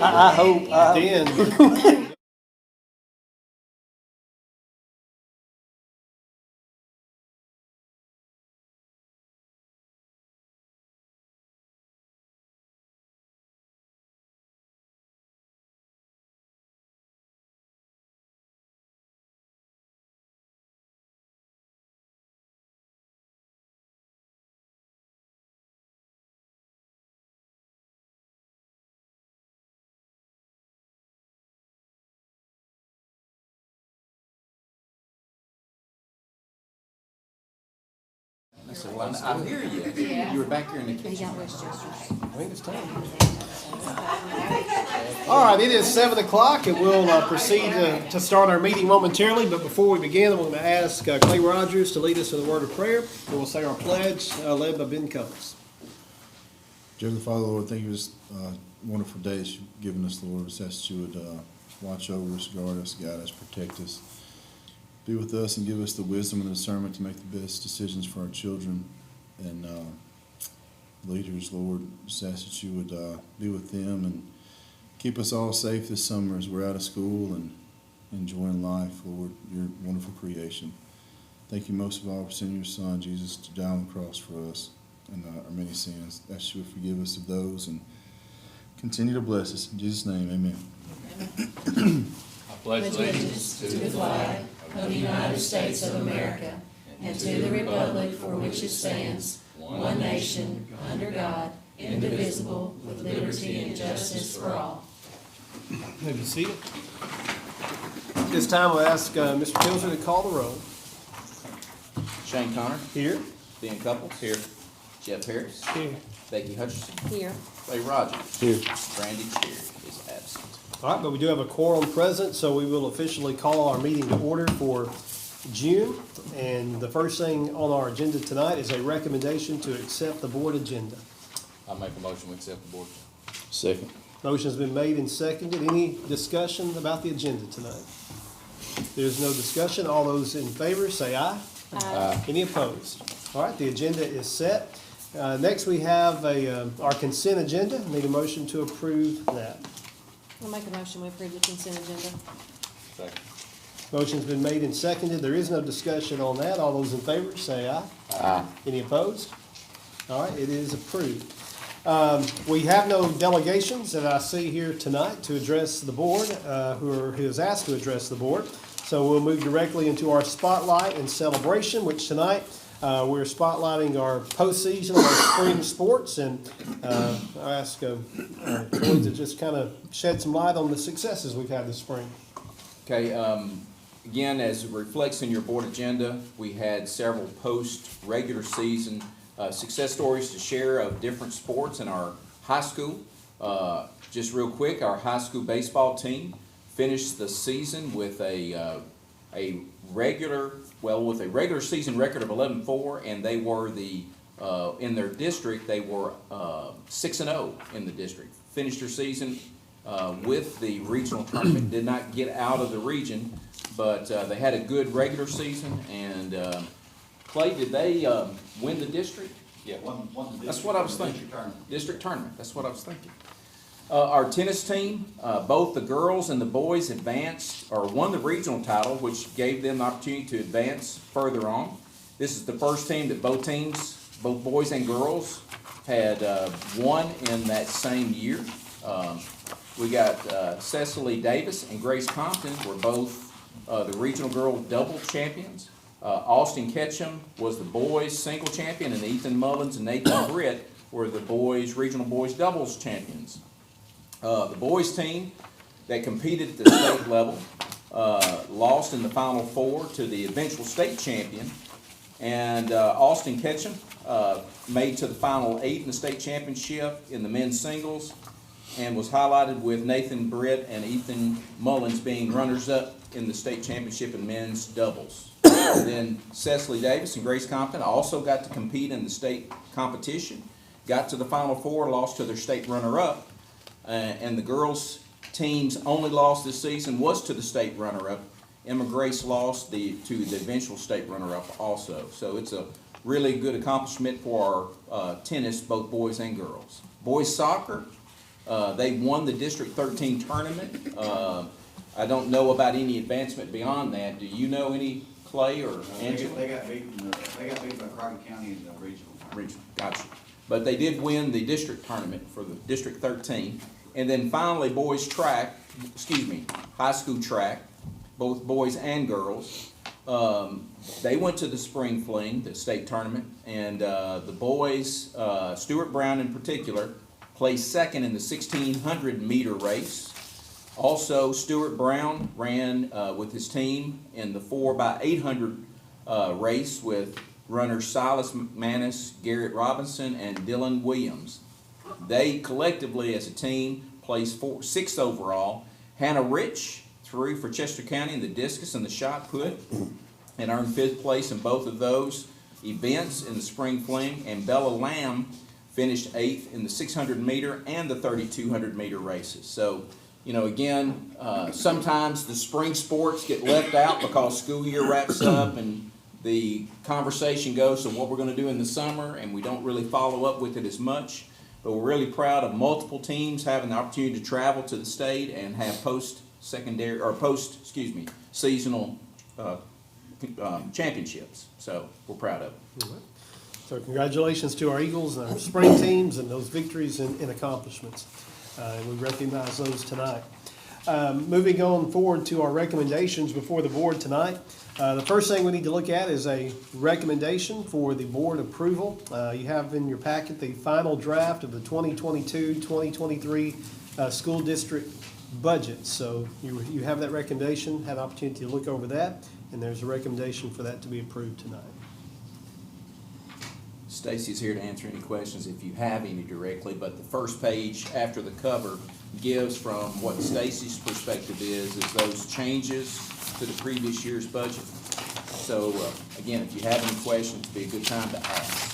I hope then. I said, well, I hear you. You were back here in the kitchen. I think it's time. All right, it is 7 o'clock, and we'll proceed to start our meeting momentarily. But before we begin, I'm going to ask Clay Rogers to lead us in a word of prayer, and we'll say our pledge, led by Ben Cummins. Dear Father, Lord, thank you for this wonderful day that you've given us, Lord. We ask that you would watch over us, guard us, guide us, protect us. Be with us and give us the wisdom and discernment to make the best decisions for our children and leaders, Lord. Just ask that you would be with them and keep us all safe this summer as we're out of school and enjoying life, Lord, your wonderful creation. Thank you most of all for sending your Son, Jesus, to die on the cross for us and our many sins. Ask you to forgive us of those and continue to bless us. In Jesus' name, amen. I pledge allegiance to the flag of the United States of America and to the republic for which it stands, one nation, under God, indivisible, with liberty and justice for all. May be seated. This time we'll ask Mr. Pilser to call the roll. Shane Connor, Here. Ben Couples, here. Jeff Harris, Here. Becky Hutchinson, Here. Clay Rogers, Here. Brandy Cherry is absent. All right, but we do have a quorum present, so we will officially call our meeting to order for June. And the first thing on our agenda tonight is a recommendation to accept the board agenda. I make a motion to accept the board. Second. Motion's been made and seconded. Any discussion about the agenda tonight? There's no discussion. All those in favor say aye. Aye. Any opposed? All right, the agenda is set. Next, we have our consent agenda. Need a motion to approve that. I'll make a motion, we approve the consent agenda. Second. Motion's been made and seconded. There is no discussion on that. All those in favor say aye. Aye. Any opposed? All right, it is approved. We have no delegations that I see here tonight to address the board, who is asked to address the board. So we'll move directly into our spotlight and celebration, which tonight we're spotlighting our postseason, our spring sports, and I ask Troy to just kind of shed some light on the successes we've had this spring. Okay, again, as it reflects in your board agenda, we had several post-regular season success stories to share of different sports in our high school. Just real quick, our high school baseball team finished the season with a regular season record of 11-4, and they were in their district, they were 6-0 in the district. Finished their season with the regional tournament. Did not get out of the region, but they had a good regular season. And Clay, did they win the district? Yeah, won the district. That's what I was thinking. District tournament. District tournament. That's what I was thinking. Our tennis team, both the girls and the boys advanced or won the regional title, which gave them the opportunity to advance further on. This is the first team that both teams, both boys and girls, had won in that same year. We got Cecily Davis and Grace Compton were both the regional girl double champions. Austin Ketchum was the boys single champion, and Ethan Mullins and Nathan Britt were the regional boys doubles champions. The boys team that competed at the state level lost in the Final Four to the eventual state champion, and Austin Ketchum made to the Final 8 in the state championship in the men's singles, and was highlighted with Nathan Britt and Ethan Mullins being runners-up in the state championship in men's doubles. And then Cecily Davis and Grace Compton also got to compete in the state competition, got to the Final Four, lost to their state runner-up. And the girls' team's only loss this season was to the state runner-up. Emma Grace lost to the eventual state runner-up also. So it's a really good accomplishment for our tennis, both boys and girls. Boys soccer, They won the District 13 tournament. I don't know about any advancement beyond that. Do you know any, Clay or Angela? They got beat by Crockett County in the regional. Regional, gotcha. But they did win the district tournament for the District 13. And then finally, high school track, both boys and girls. They went to the Spring Fling, the state tournament, and the boys, Stuart Brown in particular, placed second in the 1,600 meter race. Also, Stuart Brown ran with his team in the 4x800 race with runners Silas McManus, Garrett Robinson, and Dylan Williams. They collectively, as a team, placed sixth overall. Hannah Rich threw for Chester County in the discus and the shot put, and earned fifth place in both of those events in the Spring Fling. And Bella Lamb finished eighth in the 600 meter and the 3,200 meter races. So, you know, again, sometimes the spring sports get left out because school year wraps up and the conversation goes to what we're going to do in the summer, and we don't really follow up with it as much. But we're really proud of multiple teams having the opportunity to travel to the state and have seasonal championships. So we're proud of it. So congratulations to our Eagles and our spring teams and those victories and accomplishments. And we recognize those tonight. Moving on forward to our recommendations before the board tonight. The first thing we need to look at is a recommendation for the board approval. You have in your packet the final draft of the 2022-2023 school district budget. So you have that recommendation, had an opportunity to look over that, and there's a recommendation for that to be approved tonight. Stacy's here to answer any questions if you have any directly, but the first page after the cover gives from what Stacy's perspective is those changes to the previous year's budget. So again, if you have any questions, it'd be a good time to ask.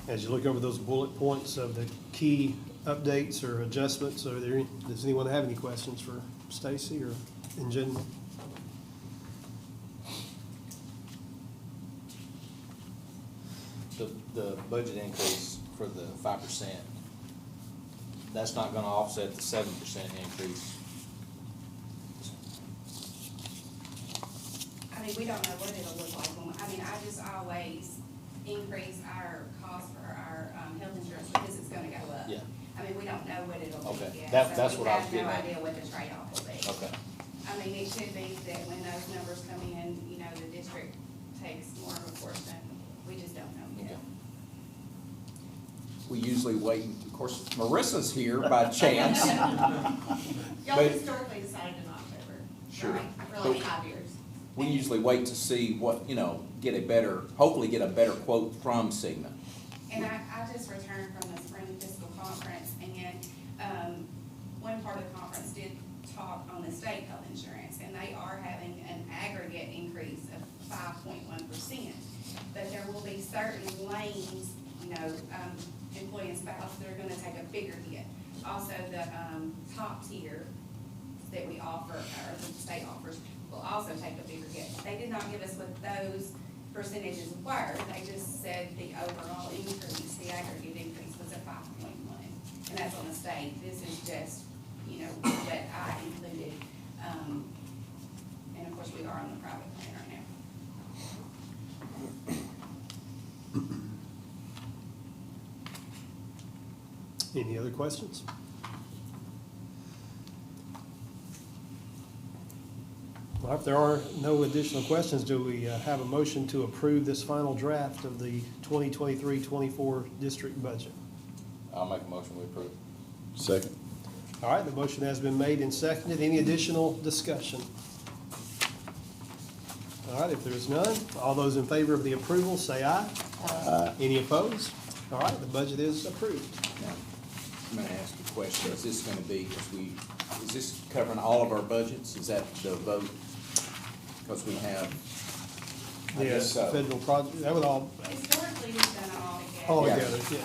As you look over those bullet points of the key updates or adjustments, does anyone have any questions for Stacy or in general? The budget increase for the 5%, that's not gonna offset the 7% increase. I mean, we don't know what it'll look like I just always increase our cost for our, health insurance because it's gonna go up. Yeah. I mean, we don't know what it'll Okay. be yet. That's what I was getting We at. have no idea what the trade-off will be. Okay. I mean, it should be that when those numbers come in, you know, the district takes more of a portion. We just don't know yet. Okay. We usually wait, of course, Marissa's here by chance. Y'all But- historically decided in October. Sure. Right? For like 5 years. We usually wait to see what, hopefully get a better quote from Cigna. And I just returned from the spring fiscal conference, and one part of the conference did talk on the state health insurance, and they are having an aggregate increase of 5.1%. But there will be certain lanes, employee and spouse, that are gonna take a bigger hit. Also, the top tier that we offer, or the state offers, will also take a bigger hit. They did not give us what those percentages were, they just said the overall increase, the aggregate increase was a 5.1, and that's on the state. This is just, what I included, and of course, we are on the private plan right now. Any other questions? Well, if there are no additional questions, do we have a motion to approve this final draft of the 2023-24 district budget? I'll make a motion, we approve. Second. All right, the motion has been made and seconded. Any additional discussion? All right, if there's none, all those in favor of the approval, say aye. Aye. Any opposed? All right, the budget is approved. I'm gonna ask a question, is this gonna be, is this covering all of our budgets? Is that the vote? Because we have, I guess so. Federal project, that would all Historically, we've done it all together. together, yes.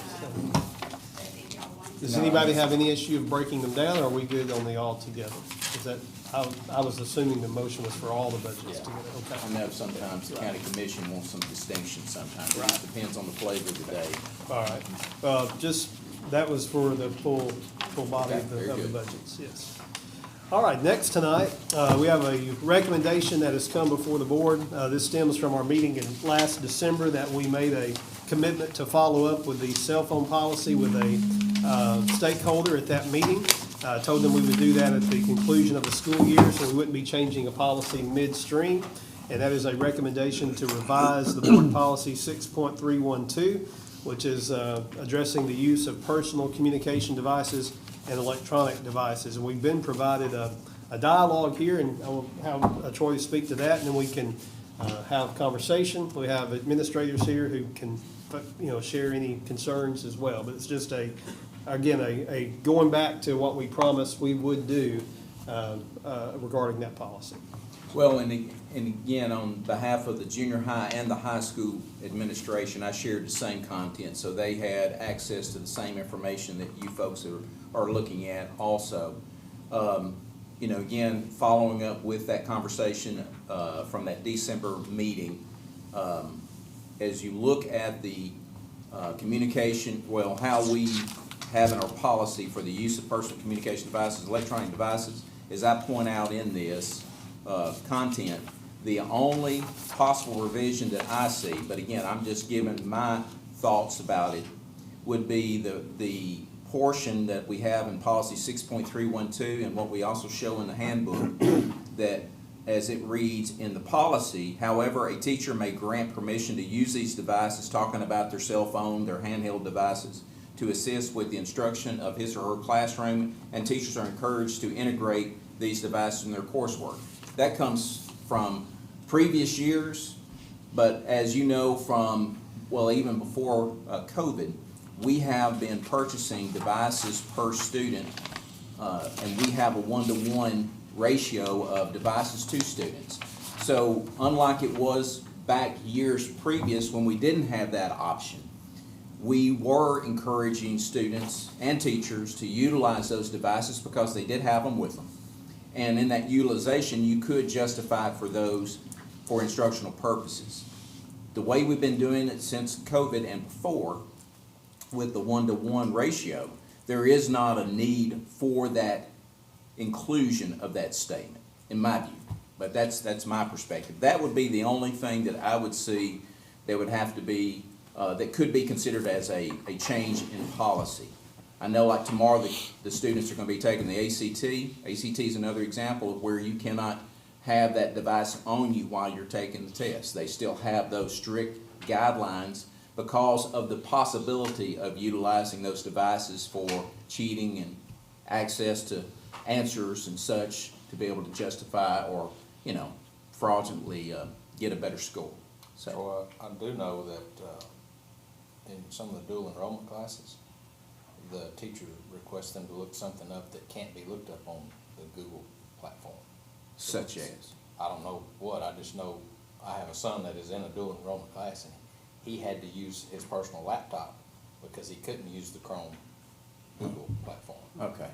But if y'all want Does No. anybody have any issue of breaking them down, or are we good on the all together? Is that, I was assuming the motion was for all the budgets Yeah. together, okay? I know sometimes the county commission wants some distinction sometimes. It just depends on the flavor of the day. All right, just, that was for the full body Okay, of very the good. budgets, yes. All right, next tonight, we have a recommendation that has come before the board. This stems from our meeting in last December that we made a commitment to follow up with the cell phone policy with a stakeholder at that meeting. Told them we would do that at the conclusion of the school year, so we wouldn't be changing a policy midstream. And that is a recommendation to revise the board policy 6.312, which is addressing the use of personal communication devices and electronic devices. And we've been provided a dialogue here, and I will have Troy speak to that, and then we can have conversation. We have administrators here who can, share any concerns as well. But it's just a going back to what we promised we would do regarding that policy. Well, and again, on behalf of the junior high and the high school administration, I shared the same content, so they had access to the same information that you folks are looking at also. Again, following up with that conversation from that December meeting, as you look at the communication, how we have in our policy for the use of personal communication devices, electronic devices, as I point out in this content, the only possible revision that I see, but again, I'm just giving my thoughts about it, would be the portion that we have in policy 6.312 and what we also show in the handbook, that as it reads in the policy, however, a teacher may grant permission to use these devices, talking about their cell phone, their handheld devices, to assist with the instruction of his or her classroom, and teachers are encouraged to integrate these devices in their coursework. That comes from previous years, but as you know from, even before COVID, we have been purchasing devices per student, and we have a 1-to-1 ratio of devices to students. So unlike it was back years previous when we didn't have that option, we were encouraging students and teachers to utilize those devices because they did have them with them. And in that utilization, you could justify it for instructional purposes. The way we've been doing it since COVID and before, with the 1-to-1 ratio, there is not a need for that inclusion of that statement, in my view. But that's my perspective. That would be the only thing that I would see that would have to be, that could be considered as a change in policy. I know like tomorrow the students are going to be taking the ACT. ACT is another example of where you cannot have that device on you while you're taking the test. They still have those strict guidelines because of the possibility of utilizing those devices for cheating and access to answers and such to be able to justify or, fraudulently get a better score. So I do know that in some of the dual enrollment classes, the teacher requests them to look something up that can't be looked up on the Google platform. Such as? I don't know what, I just know I have a son that is in a dual enrollment class, and he had to use his personal laptop because he couldn't use the Chrome Google platform. Okay.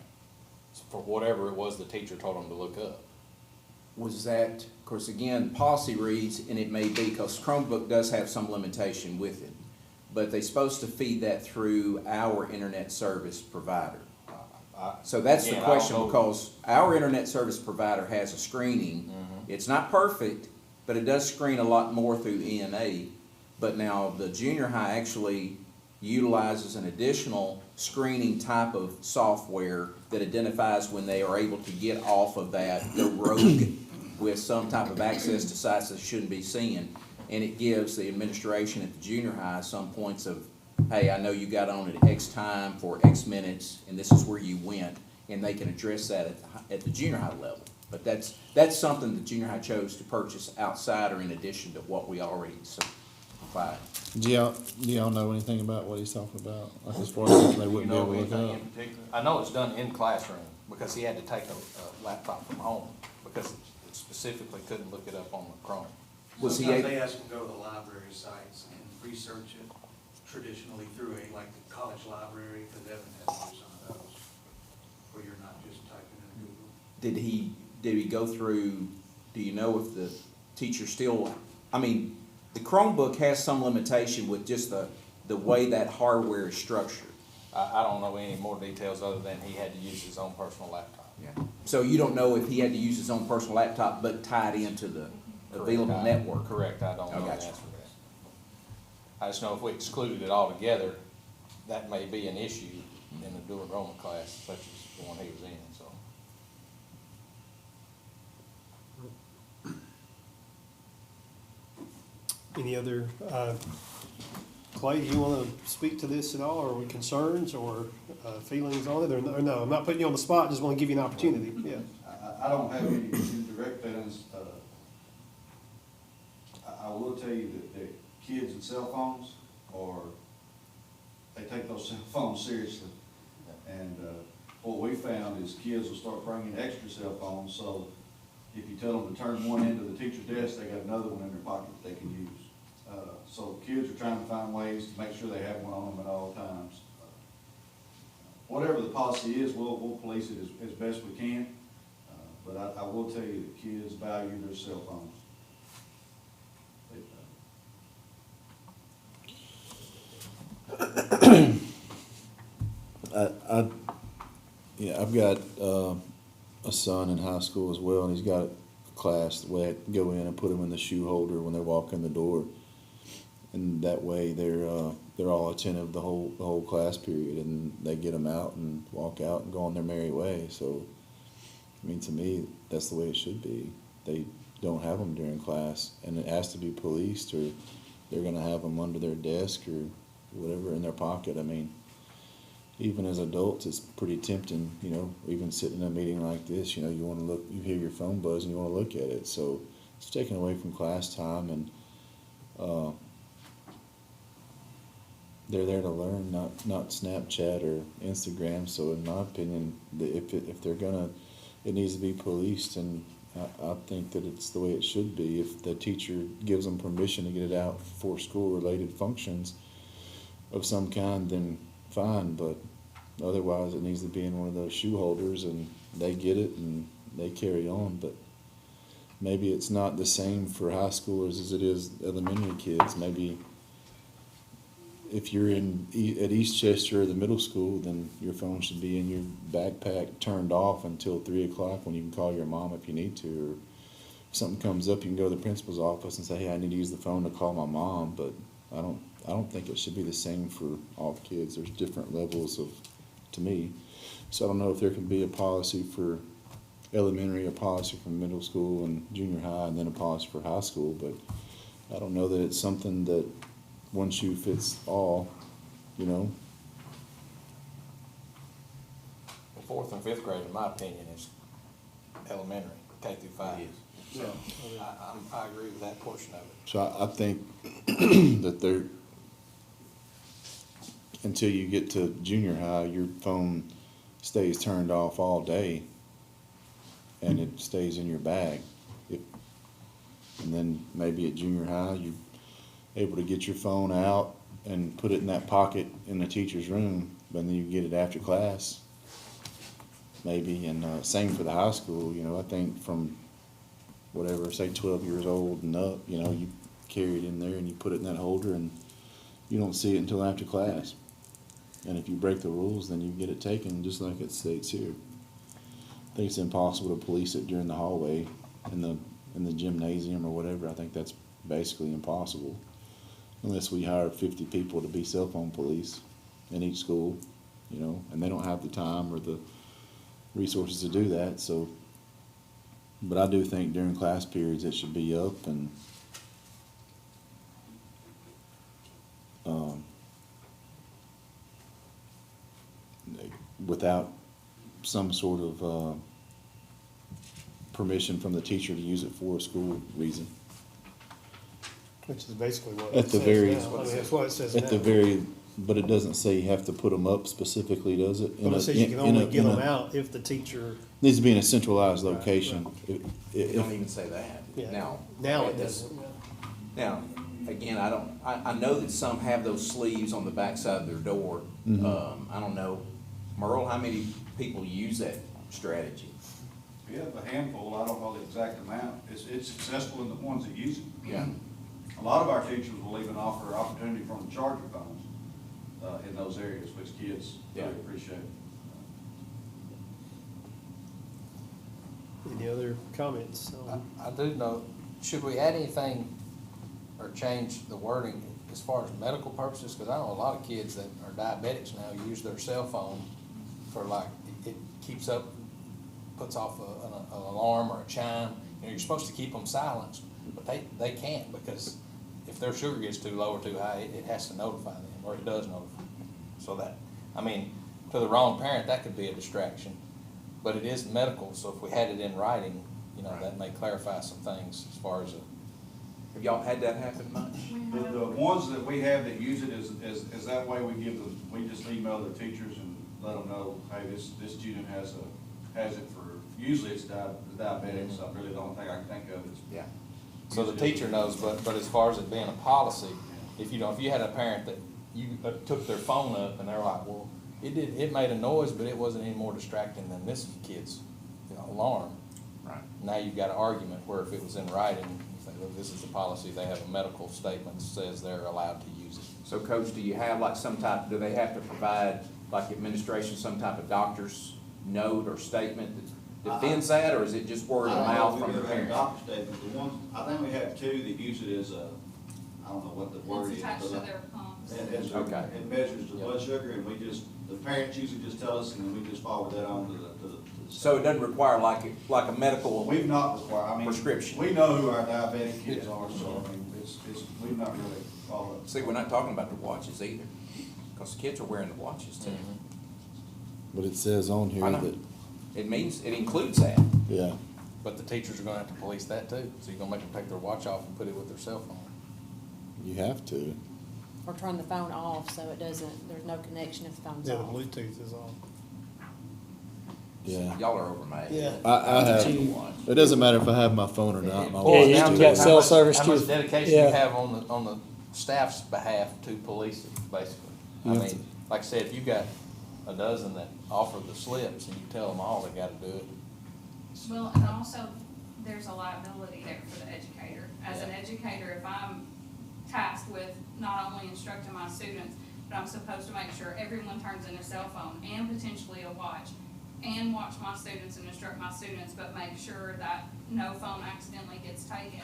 So for whatever it was the teacher told him to look up. Was that, of course, again, policy reads, and it may be, because Chromebook does have some limitation with it, but they're supposed to feed that through our internet service provider. So that's the Again, I question, don't know. because our internet service provider has a screening. It's not perfect, but it does screen a lot more through ENA. But now the junior high actually utilizes an additional screening type of software that identifies when they are able to get off of that, go rogue with some type of access to sites that shouldn't be seen. And it gives the administration at the junior high some points of, hey, I know you got on at X time for X minutes, and this is where you went, and they can address that at the junior high level. But that's something the junior high chose to purchase outside or in addition to what we already supplied. Do y'all know anything about what he's talking about? Like as far as they wouldn't be able to look anything up? in particular? I know it's done in classroom because he had to take a laptop from home because it specifically couldn't look it up on the Chrome. Was he Sometimes able- they ask them to go to the library sites and research it traditionally through like the college library, because Evan had to do some of did he go through, do you know if the teacher still, I mean, the Chromebook has some limitation with just the way that hardware is structured. I don't know any more details other than he had to use his own personal laptop. Yeah. So you don't know if he had to use his own personal laptop but tied into the available Correct. network? Correct, I don't know the gotcha. answer to that. I just know if we excluded it altogether, that may be an issue in the dual enrollment class such as the one he was in, so. Any other, Clay, do you want to speak to this at all, or with concerns or feelings on it, or no? I'm not putting you on the spot, just want to give you an opportunity, yeah. I don't have any direct feelings. I will tell you that kids and cell phones they take those cell phones seriously. And what we found is kids will start bringing extra cell phones, so if you tell them to turn one into the teacher's desk, they got another one in their pocket that they can use. So kids are trying to find ways to make sure they have one on them at all times. Whatever the policy is, we'll police it as best we can. But I will tell you that kids value their cell phones. I've got a son in high school as well, and he's got a class where I go in and put them in the shoe holder when they walk in the door, and that way they're all attentive the whole class period, and they get them out and walk out and go on their merry way. So, I mean, to me, that's the way it should be. They don't have them during class, and it has to be policed, or they're going to have them under their desk or whatever in their pocket. I mean, even as adults, it's pretty tempting, you know, even sitting in a meeting like this, you know, you want to look, you hear your phone buzz and you want to look at it. So it's taken away from class time, and they're there to learn, not Snapchat or Instagram. So in my opinion, if they're gonna, it needs to be policed, and I think that it's the way it should be. If the teacher gives them permission to get it out for school-related functions of some kind, then fine, but otherwise it needs to be in one of those shoe holders, and they get it and they carry on. But maybe it's not the same for high schoolers as it is elementary kids. Maybe if you're at Eastchester or the middle school, then your phone should be in your backpack turned off until 3 o'clock, when you can call your mom if you need to, or if something comes up, you can go to the principal's office and say, hey, I need to use the phone to call my mom. But I don't think it should be the same for all kids. There's different levels to me. So I don't know if there can be a policy for elementary, a policy for middle school and junior high, and then a policy for high school. But I don't know that it's something that one shoe fits all, you know. The 4th and 5th grade, in my opinion, is elementary, K through 5. So I agree with that portion of it. So I think that until you get to junior high, your phone stays turned off all day, and it stays in your bag. And then maybe at junior high, you're able to get your phone out and put it in that pocket in the teacher's room, but then you get it after class, maybe. And same for the high school. You know, I think from whatever, say 12 years old and up, you know, you carry it in there and you put it in that holder, and you don't see it until after class. And if you break the rules, then you get it taken, just like it states here. I think it's impossible to police it during the hallway in the gymnasium or whatever. I think that's basically impossible, unless we hire 50 people to be cell phone police in each school, you know, and they don't have the time or the resources to do that. So, but I do think during class periods it should be up, and without some sort of permission from the teacher to use it for a school reason. Which is basically what At it the says very- now. I mean, that's what it says At the now. very, but it doesn't say you have to put them up specifically, does it? But it says you can only give them out if the teacher, Needs to be in a centralized location. It don't even say that. yeah. Now It doesn't. Now, again, I know that some have those sleeves on the backside of their door. Mhm. I don't know, Merle, how many people use that strategy? We have a handful, I don't know the exact amount, it's successful in the ones that use it. Yeah. A lot of our teachers will even offer opportunity from the charger phones, in those areas, which kids really Yeah. appreciate. Any other comments? I do know, should we add anything or change the wording as far as medical purposes? Because I know a lot of kids that are diabetics now use their cell phone for like, it keeps up, puts off an alarm or a chime. You know, you're supposed to keep them silenced, but they can't, because if their sugar gets too low or too high, it has to notify them, or it does notify them. So that, I mean, to the wrong parent, that could be a distraction. But it is medical, so if we had it in writing, you know, that may clarify some things as far as Have y'all had that happen much? The ones that we have that use it is that way we give them, we just email the teachers and let them know, hey, this student has it for, usually it's diabetics, so really the only thing I can think of is. Yeah. so the teacher knows, but as far as it being a policy, if you had a parent that you took their phone up and they're like, well, it made a noise, but it wasn't any more distracting than this kid's, alarm. Right. Now you've got an argument where if it was in writing, you say, look, this is the policy, they have a medical statement that says they're allowed to use it. So Coach, do you have like do they have to provide, like administration, some type of doctor's note or statement that defends that, or is it just word of mouth from the We parents? have a doctor statement, the ones, I think we have two that use it as a, I don't know what the word It's is. attached to but their pumps. Okay. It measures the blood sugar, and the parents usually just tell us, and then we just forward that on to the. So it doesn't require like a medical, We've not required, I mean. Prescription. We know who our diabetic kids are, so, I mean, we've not really followed. see, we're not talking about the watches either, because kids are wearing the watches too. But it says on here I know. that, It includes that. yeah, But the teachers are gonna have to police that too, so you're gonna make them take their watch off and put it with their cell phone. you have to. Or turn the phone off so it doesn't, there's no connection if the phone's Yeah, the off. Bluetooth is on. Yeah. Y'all are over my head. Yeah. I have, Watch. it doesn't matter if I have my phone or not. My Boils watch down is to too. how much- service How much too. dedication you Yeah. have on the staff's behalf to police it, basically. I You have mean, like I said, if you got a dozen that offer the slips and you tell them all they gotta do it. Well, and also, there's a liability there for the educator. As an Yeah. educator, if I'm tasked with not only instructing my students, but I'm supposed to make sure everyone turns in a cell phone and potentially a watch, and watch my students and instruct my students, but make sure that no phone accidentally gets taken.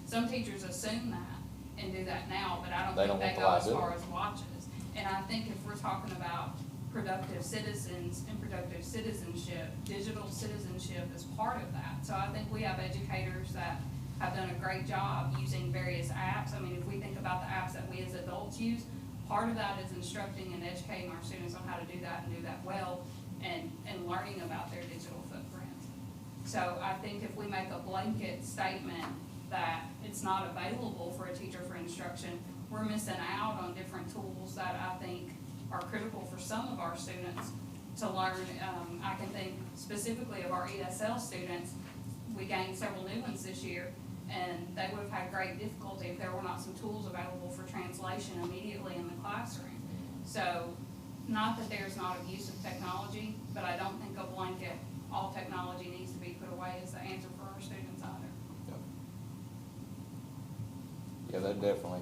Some teachers assume that and do that now, but I don't They think don't they want go the as far liability. as watches. And I think if we're talking about productive citizens and productive citizenship, digital citizenship is part of that. So I think we have educators that have done a great job using various apps. I mean, if we think about the apps that we as adults use, part of that is instructing and educating our students on how to do that and do that well, and learning about their digital footprint. So I think if we make a blanket statement that it's not available for a teacher for instruction, we're missing out on different tools that I think are critical for some of our students to learn. I can think specifically of our ESL students. We gained several new ones this year, and they would have had great difficulty if there were not some tools available for translation immediately in the classroom. So, not that there's not abuse of technology, but I don't think a blanket, all technology needs to be put away is the answer for our students either. Yeah, that definitely,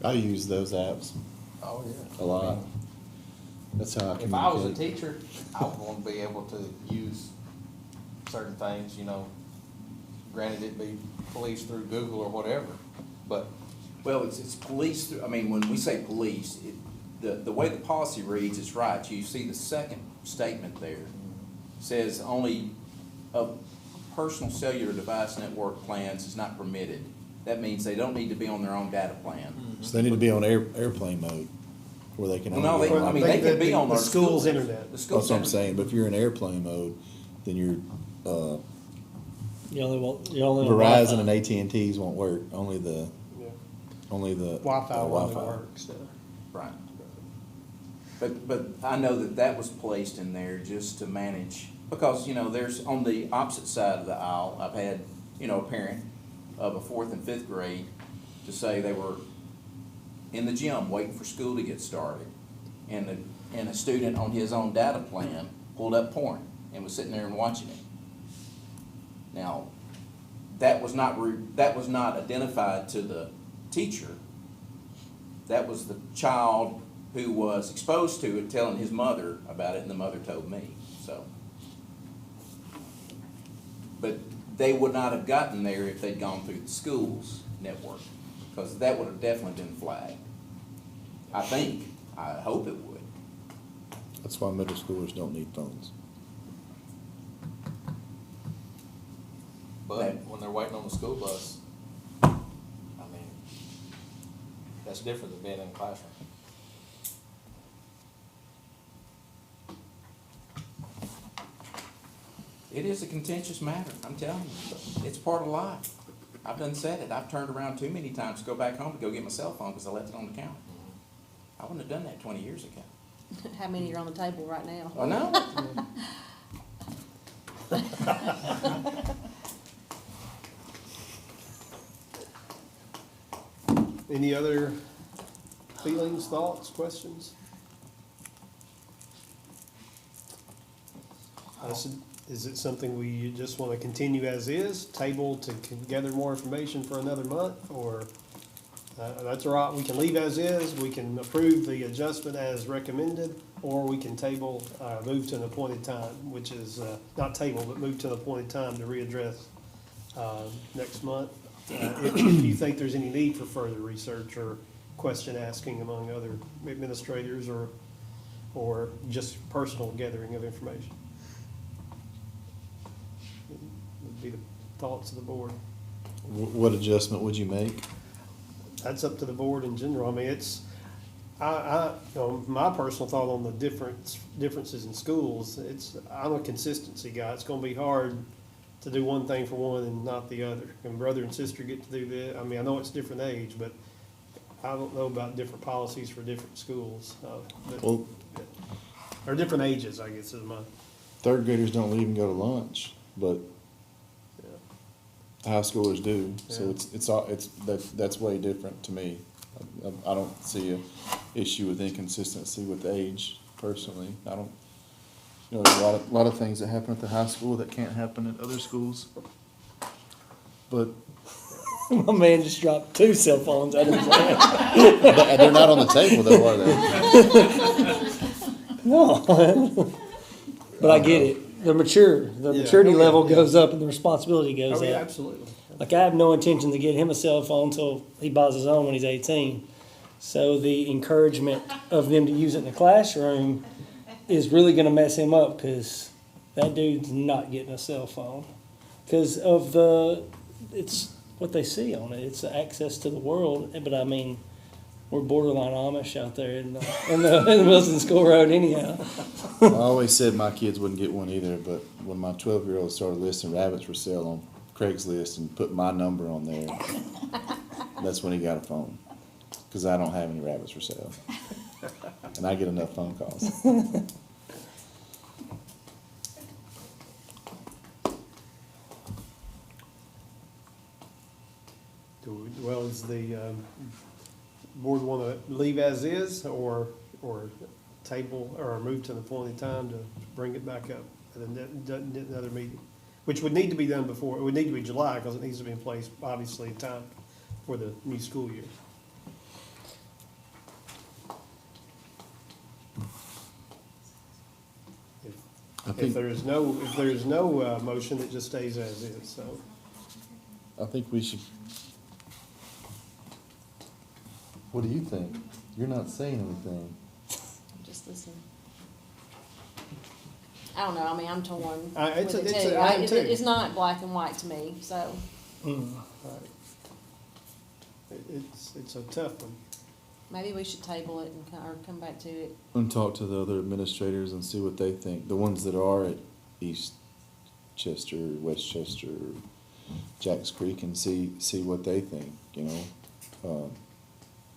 I use those apps oh, yeah. a lot. That's how I If I was a communicate. teacher, I would want to be able to use certain things, granted it be policed through Google or whatever, but Well, it's police, I mean, when we say police, the way the policy reads is right. You see the second statement there, says only a personal cellular device network plans is not permitted. That means they don't need to be on their own data plan. So they need to be on airplane mode, where they can. Well, no, only they, go- I mean, they can be on The their school's school- internet. The school's That's what I'm internet. saying, but if you're in airplane mode, then your, You only want Verizon and AT&Ts won't work, only the Yeah. Wi-Fi. Wi-Fi only works. Right. But I know that was placed in there just to manage, because, there's, on the opposite side of the aisle, I've had, a parent of a 4th and 5th grade to say they were in the gym waiting for school to get started. And a student on his own data plan pulled up porn and was sitting there and watching it. Now, that was not identified to the teacher. That was the child who was exposed to it, telling his mother about it, and the mother told me, so. But they would not have gotten there if they'd gone through the school's network, because that would have definitely been flagged. I think, I hope it would. That's why middle schoolers don't need phones. But when they're waiting on the school bus, I mean, that's different than being in a classroom. It is a contentious matter, I'm telling you. It's part of life. I've done said it. I've turned around too many times to go back home to go get my cell phone because I left it on the counter. I wouldn't have done that 20 years ago. How many are on the table right now? I know. Any other feelings, thoughts, questions? Is it something we just want to continue as is, table to gather more information for another month, or that's all right, we can leave as is, we can approve the adjustment as recommended, or we can table, move to an appointed time, which is, not table, but move to an appointed time to readdress next month. If you think there's any need for further research or question asking among other administrators, or just personal gathering of information. Would be the thoughts of the board. What adjustment would you make? That's up to the board in general. I mean, it's, my personal thought on the differences in schools, I'm a consistency guy. It's gonna be hard to do one thing for one and not the other. And brother and sister get to do that. I mean, I know it's different age, but I don't know about different policies for different schools. Well, Or different ages, I guess, is my, third graders don't even go to lunch, but high schoolers do. So Yeah. that's way different to me. I don't see a issue with inconsistency with age personally. I don't, there's a lot of things that happen at the high school that can't happen at other schools. But My man just dropped 2 cell phones out of his hand. they're not on the table though, are they? No. But I get it. The maturity Yeah. level goes up and the responsibility goes oh, yeah, up. absolutely. Like, I have no intention to get him a cell phone until he buys his own when he's 18. So the encouragement of them to use it in the classroom is really gonna mess him up, because that dude's not getting a cell phone. Because of it's what they see on it. It's access to the world. But I mean, we're borderline Amish out there in the Wilson School Road anyhow. I always said my kids wouldn't get one either, but when my 12-year-old started listing rabbits for sale on Craigslist and put my number on there, that's when he got a phone. Because I don't have any rabbits for sale. And I get enough phone calls. Well, does the board want to leave as is, or table, or move to the appointed time to bring it back up at another meeting? Which would need to be done before, it would need to be July, because it needs to be in place, obviously, in time for the new school year. If there is no motion, it just stays as is, so. I think we should. What do you think? You're not saying anything. Just listen. I don't know, I mean, I'm torn with It's a- it it's too. a- I am too. It's not black and white to me, so. Right. It's a tough one. Maybe we should table it and or come back to it. And talk to the other administrators and see what they think. The ones that are at East Chester, West Chester, Jacks Creek, and see what they think,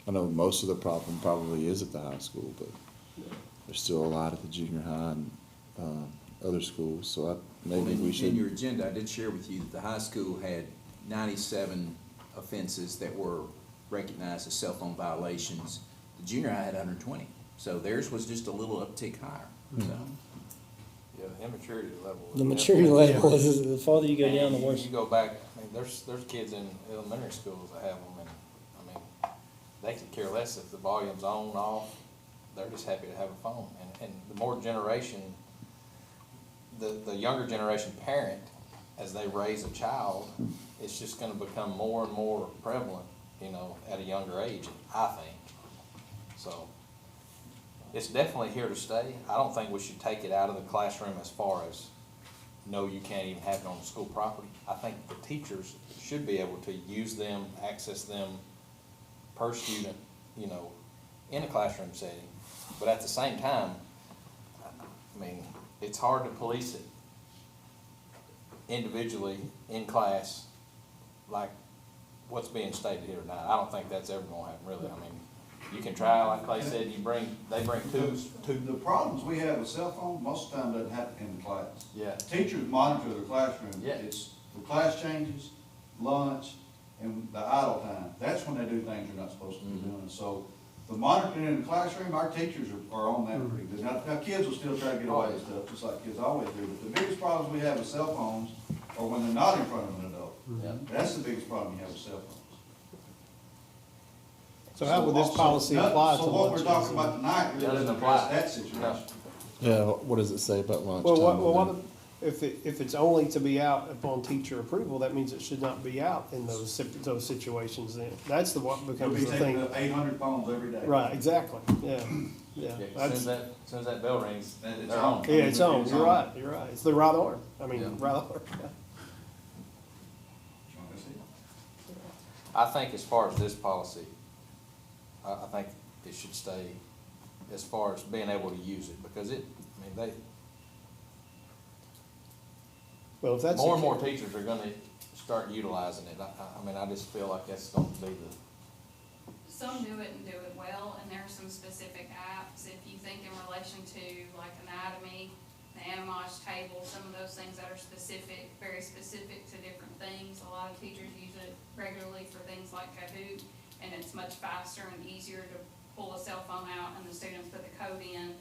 I know most of the problem probably is at the high school, but there's still a lot at the junior high and other schools, so maybe we should. In your agenda, I did share with you that the high school had 97 offenses that were recognized as cell phone violations. The junior high had 120, so theirs was just a little uptick higher. So. Yeah, the immaturity level. is The maturity definitely- level is, the farther you go down, the And worse. You go back, I mean, there's kids in elementary schools that have them, and, I mean, they could care less if the volume's on, off, they're just happy to have a phone. And the more generation, the younger generation parent, as they raise a child, it's just gonna become more and more prevalent, you know, at a younger age, I think. So, it's definitely here to stay. I don't think we should take it out of the classroom as far as, no, you can't even have it on the school property. I think the teachers should be able to use them, access them per student, you know, in a classroom setting. But at the same time, I mean, it's hard to police it individually in class, like what's being stated here tonight. I don't think that's ever gonna happen, really. I mean, you can try, like Clay said, they bring two. The problems we have with cell phone, most of the time doesn't happen in the class. Yeah. Teachers monitor their classroom. Yeah. It's the class changes, lunch, and the idle time. That's when they do things they're not supposed to be doing. So the monitoring in the classroom, our teachers are on that pretty good. Now, kids will still try to get away with stuff, just like kids always do. But the biggest problems we have with cell phones are when they're not in front of an adult. Yeah. That's the biggest problem you have with cell phones. So how would this So policy none- apply to So what we're lunches? talking about tonight really Doesn't doesn't apply. address that situation. Yeah, what does it say about lunchtime? Well, if it's only to be out upon teacher approval, that means it should not be out in those situations then. That's what You'll becomes be the taking thing. up 800 phones every day. Right, exactly, yeah, yeah. Yeah, as soon as that bell rings, Then it's they're on. on. Yeah, it's on, It's you're on. right, you're right. It's the right arm, I mean, Yeah. right arm. That's it. I think as far as this policy, I think it should stay as far as being able to use it, because it, I mean, Well, if that's. more the and more case- teachers are gonna start utilizing it. I mean, I just feel like that's gonna be the, Some do it and do it well, and there are some specific apps, if you think in relation to like anatomy, the Animage table, some of those things that are specific, very specific to different things. A lot of teachers use it regularly for things like Kahoot, and it's much faster and easier to pull a cell phone out and the students put the code in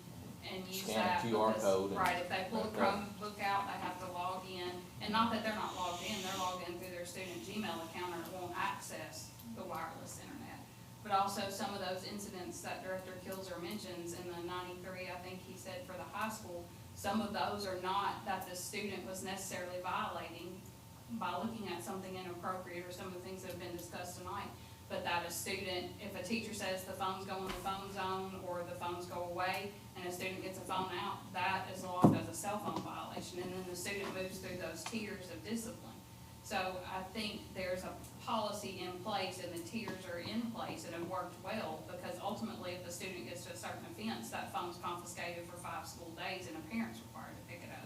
and use Scan a that. QR because- code and- Right, if they pull a Right. Chromebook out, they have to log in, and not that they're not logged in, they're logged in through their student Gmail account or won't access the wireless internet. But also some of those incidents that Director Kilzer mentions in the 93, I think he said for the high school, some of those are not that the student was necessarily violating by looking at something inappropriate or some of the things that have been discussed tonight, but that a student, if a teacher says the phone's go in the phone zone or the phones go away and a student gets a phone out, that is logged as a cell phone violation, and then the student moves through those tiers of discipline. So I think there's a policy in place and the tiers are in place and have worked well, because ultimately if a student gets to a certain offense, that phone's confiscated for 5 school days and a parent's required to pick it up.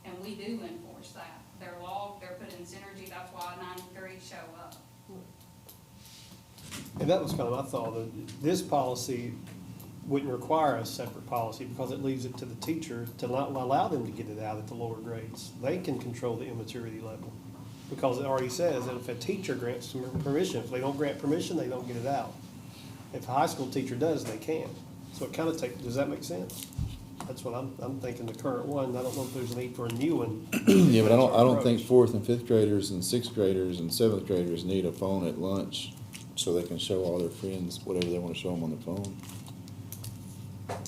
And we do enforce that. They're logged, they're put in Synergy, that's why 93 show up. And that was kind of my thought, that this policy wouldn't require a separate policy because it leaves it to the teacher to not allow them to get it out at the lower grades. They can control the immaturity level, because it already says that if a teacher grants permission, if they don't grant permission, they don't get it out. If a high school teacher does, they can. So it kind of does that make sense? That's what I'm thinking, the current one. I don't know if there's a need for a new one. Yeah, but I don't think Approach. fourth and fifth graders and sixth graders and seventh graders need a phone at lunch so they can show all their friends whatever they want to show them on their phone.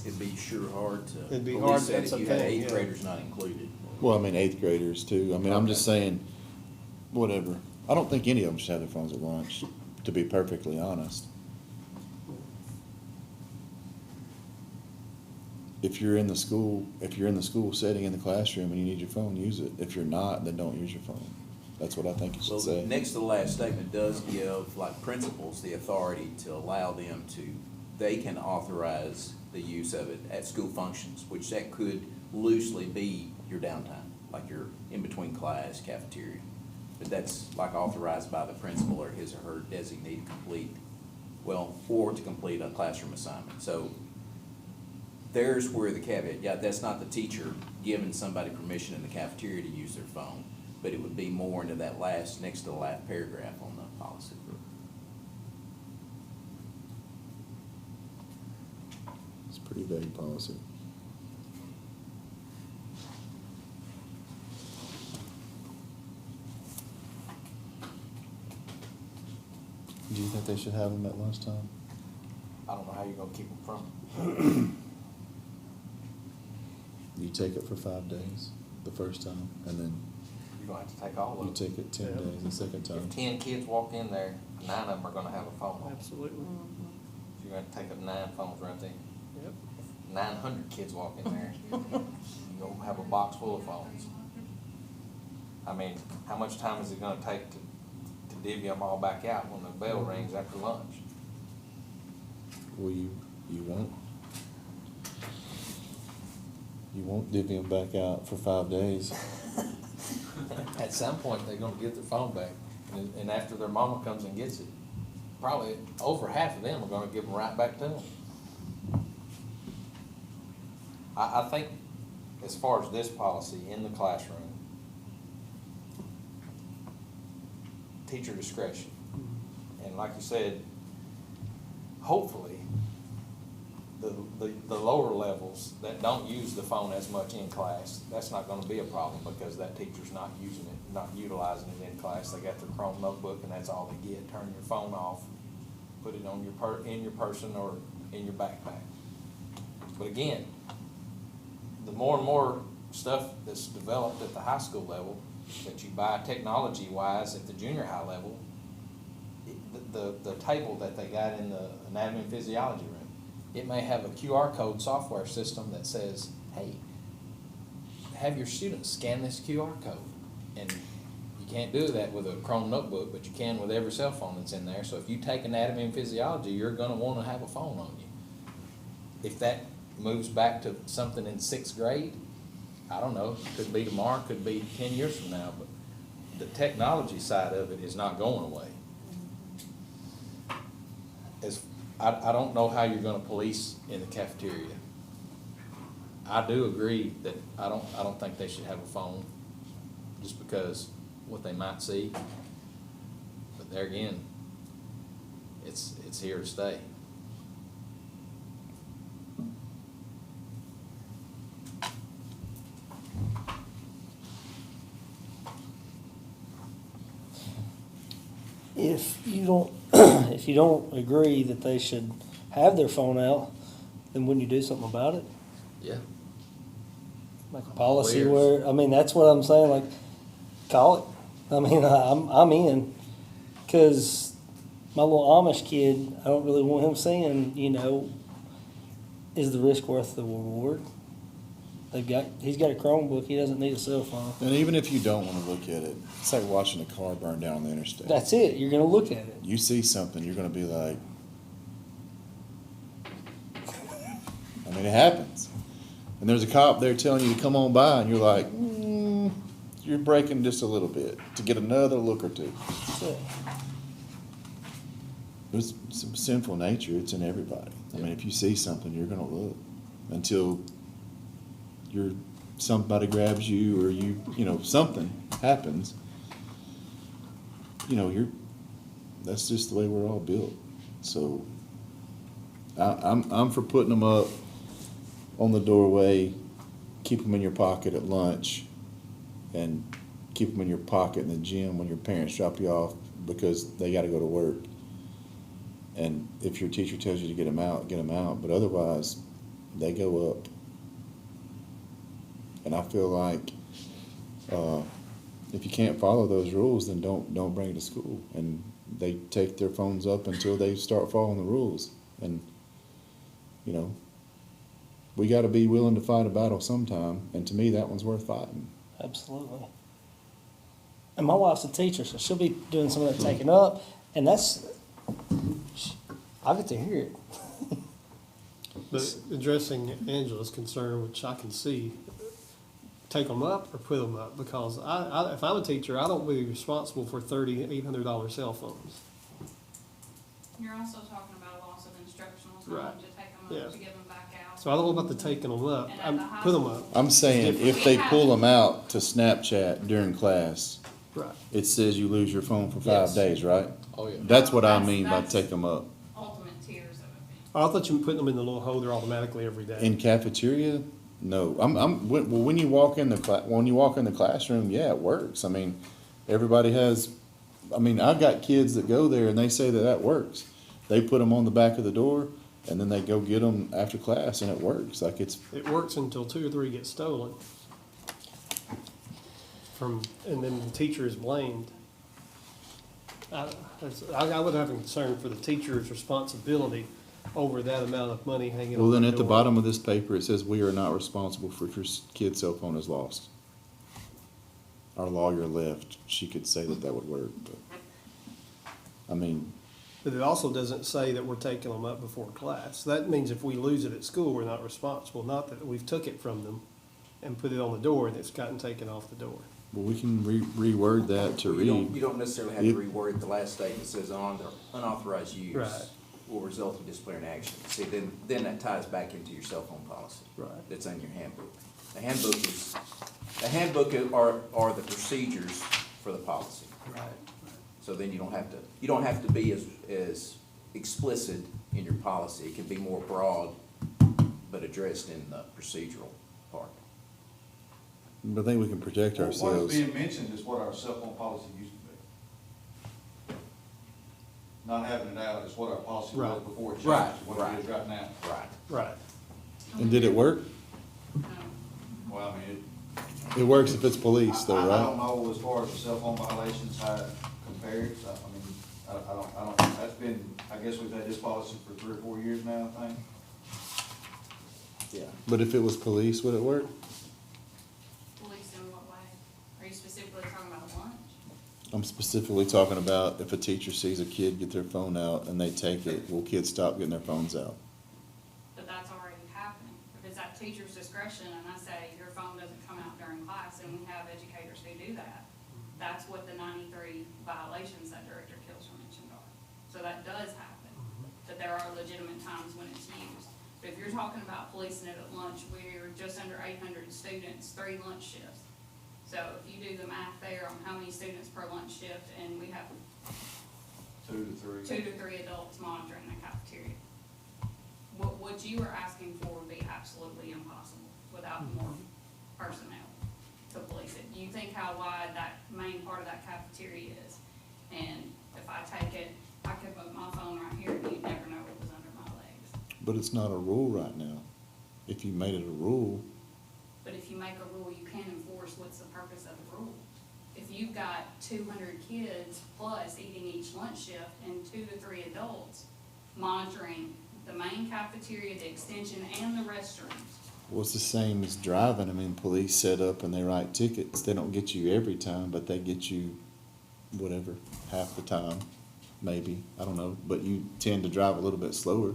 It'd be sure hard to It'd be police hard, that that's if a you had thing, eighth yeah. graders not included. Well, I mean, eighth graders too. I mean, I'm just saying, whatever. I don't think any of them should have their phones at lunch, to be perfectly honest. If you're in the school setting in the classroom and you need your phone, use it. If you're not, then don't use your phone. That's what I think it should Well, say. next to the last statement does give, like, principals the authority to allow them to, they can authorize the use of it at school functions, which that could loosely be your downtime, like your in-between class cafeteria. But that's like authorized by the principal or his or her designee to complete, well, or to complete a classroom assignment. So there's where the caveat, yeah, that's not the teacher giving somebody permission in the cafeteria to use their phone, but it would be more into that next to the last paragraph on the policy. It's a pretty vague policy. do you think they should have them at lunchtime? I don't know how you're gonna keep them from. You take it for 5 days the first time, and then You're gonna have to take all you of them. take it 10 days the second time. If 10 kids walk in there, 9 of them are gonna have a phone. Absolutely. You're gonna take up 9 phones right there. Yep. 900 kids walk in there, you'll have a box full of phones. I mean, how much time is it gonna take to divvy them all back out when the bell rings after lunch? Well, you won't divvy them back out for 5 days. At some point, they're gonna get their phone back, and after their mama comes and gets it, probably over half of them are gonna give them right back to them. I think as far as this policy in the classroom, teacher discretion. And like you said, hopefully, the lower levels that don't use the phone as much in class, that's not gonna be a problem because that teacher's not using it, not utilizing it in class. They got their Chrome notebook and that's all they get. Turn your phone off, put it on in your person or in your backpack. But again, the more and more stuff that's developed at the high school level that you buy technology-wise at the junior high level, the table that they got in the anatomy and physiology room, it may have a QR code software system that says, hey, have your students scan this QR code. And you can't do that with a Chrome notebook, but you can with every cell phone that's in there. So if you take anatomy and physiology, you're gonna wanna have a phone on you. If that moves back to something in 6th grade, I don't know, could be tomorrow, could be 10 years from now, but the technology side of it is not going away. I don't know how you're gonna police in the cafeteria. I do agree that I don't think they should have a phone, just because what they might see. But there again, it's here to stay. If you don't, if you don't agree that they should have their phone out, then wouldn't you do something about it? Yeah. Make a policy Years. where, I mean, that's what I'm saying, like, call it. I mean, I'm in, cause my little Amish kid, I don't really want him seeing, you know, is the risk worth the reward? He's got a Chromebook, he doesn't need a cell phone. And even if you don't wanna look at it, it's like watching a car burn down on the interstate. That's it, you're gonna look at it. You see something, you're gonna be like, I mean, it happens. And there's a cop there telling you to come on by, and you're like, you're braking just a little bit to get another look or two. That's it. There's some sinful nature, it's in everybody. I mean, if you see something, you're gonna look until somebody grabs you, or you know, something happens. You know, that's just the way we're all built. So I'm for putting them up on the doorway, keep them in your pocket at lunch, and keep them in your pocket in the gym when your parents drop you off because they got to go to work. And if your teacher tells you to get them out, get them out. But otherwise, they go up. And I feel like if you can't follow those rules, then don't bring it to school. And they take their phones up until they start following the rules. And you know, we got to be willing to fight a battle sometime. And to me, that one's worth fighting. Absolutely. And my wife's a teacher, so she'll be doing some of that taking up, and I get to hear it. But addressing Angela's concern, which I can see, take them up or put them up, because if I'm a teacher, I don't be responsible for $3,800 cell phones. You're also talking about a loss of instructional Right. time to take them Yeah. up, to give them back out. So I don't know about the taking them up. And at the high Put them school- up. I'm saying if they pull them out to Snapchat during class, Right. it says you lose your phone for 5 Yes. days, right? Oh, yeah. That's what I That's- mean by that's- take them up. Ultimate tiers of it. Oh, I thought you were putting them in the little holder automatically every day. In cafeteria, no. When you walk in the classroom, yeah, it works. I mean, everybody has I mean, I've got kids that go there and they say that that works. They put them on the back of the door and then they go get them after class and it works. Like it's, It works until 2 or 3 get stolen. And then the teacher is blamed. I would have a concern for the teacher's responsibility over that amount of money hanging on well, then the at the door. bottom of this paper, it says, we are not responsible for if your kid's cell phone is lost. Our lawyer left. She could say that that would work, but, I mean, But it also doesn't say that we're taking them up before class. That means if we lose it at school, we're not responsible, not that we've took it from them and put it on the door and it's gotten taken off the door. well, we can reword that to You don't, read. you don't necessarily have to reword the last statement that says unauthorized use Right. will result in disciplinary action. See, then that ties back into your cell phone policy. Right. That's in your handbook. The handbook are the procedures for the policy. Right. So then you don't have to be as explicit in your policy. It can be more broad, but addressed in the procedural part. But I think we can protect What ourselves. is being mentioned is what our cell phone policy used to be. Not having it out is what our policy was Right. before it changed, Right, to what it is right now. Right. Right. And did it work? Well, I mean, It works if it's police though, I don't right? know as far as the cell phone violations, how it compares. I don't, that's been, I guess we've had this policy for 3 or 4 years now, I think. Yeah. But if it was police, would it work? Police in what way? Are you specifically talking about lunch? I'm specifically talking about if a teacher sees a kid get their phone out and they take it, will kids stop getting their phones out? But that's already happening. If it's at teacher's discretion and I say your phone doesn't come out during class, and we have educators who do that, that's what the 93 violations that Director Kilser mentioned are. So that does happen, but there are legitimate times when it's used. But if you're talking about policing it at lunch, we're just under 800 students, 3 lunch shifts. So if you do the math there on how many students per lunch shift, and we have 2 to 3. 2 to 3 adults monitoring the cafeteria. What you are asking for would be absolutely impossible without more personnel to police it. You think how wide that main part of that cafeteria is, and if I take it, I could put my phone right here and you'd never know it was under my legs. But it's not a rule right now. If you made it a rule, But if you make a rule, you can't enforce what's the purpose of the rule. If you've got 200 kids plus eating each lunch shift and 2 to 3 adults monitoring the main cafeteria, the extension, and the restrooms, well, it's the same as driving. I mean, police set up and they write tickets. They don't get you every time, but they get you whatever, half the time, maybe. I don't know. But you tend to drive a little bit slower.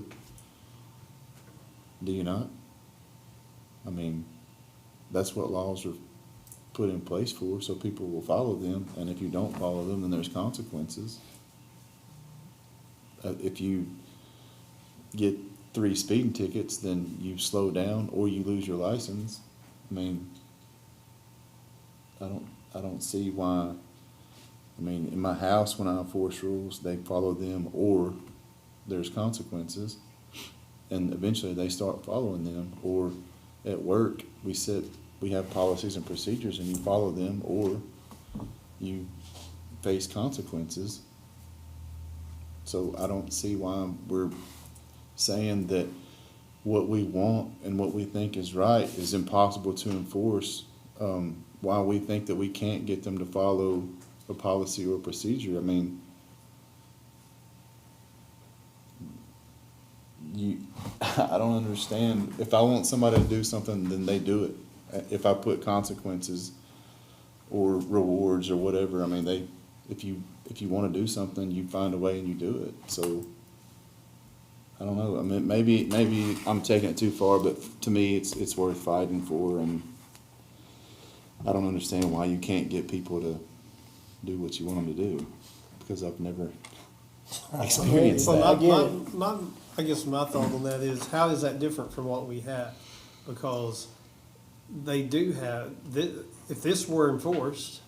Do you not? I mean, that's what laws are put in place for, so people will follow them. And if you don't follow them, then there's consequences. If you get 3 speeding tickets, then you slow down or you lose your license. I mean, I don't see why. I mean, in my house, when I enforce rules, they follow them or there's consequences. And eventually they start following them. Or at work, we have policies and procedures and you follow them or you face consequences. So I don't see why we're saying that what we want and what we think is right is impossible to enforce, why we think that we can't get them to follow a policy or procedure. I mean, I don't understand. If I want somebody to do something, then they do it. If I put consequences or rewards or whatever, I mean, if you want to do something, you find a way and you do it. So I don't know. I mean, maybe I'm taking it too far, but to me, it's worth fighting for, and I don't understand why you can't get people to do what you want them to do, because I've never experienced Well, that. I guess my thought on that is, how is that different from what we have? Because they do have, if this were enforced,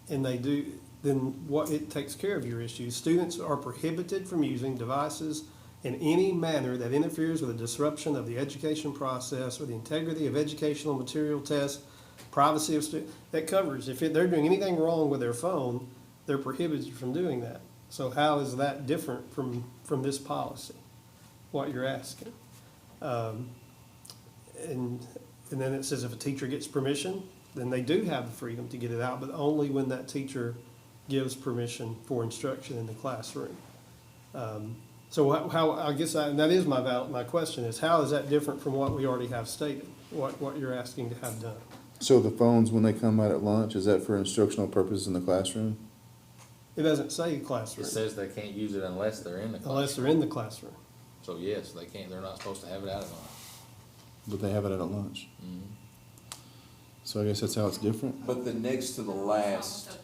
and they do, then it takes care of your issues. Students are prohibited from using devices in any manner that interferes with the disruption of the education process or the integrity of educational material tests, privacy of students. That covers, if they're doing anything wrong with their phone, they're prohibited from doing that. So how is that different from this policy, what you're asking? And then it says if a teacher gets permission, then they do have the freedom to get it out, but only when that teacher gives permission for instruction in the classroom. So how, I guess, and that is my question is, how is that different from what we already have stated, what you're asking to have done? So the phones, when they come out at lunch, is that for instructional purposes in the classroom? It doesn't say It classroom, says they can't use it unless they're in the classroom. unless they're in the classroom. So yes, they can't, they're not supposed to have it out at lunch. But they have it at lunch. So I guess that's how it's different? But the next to the last,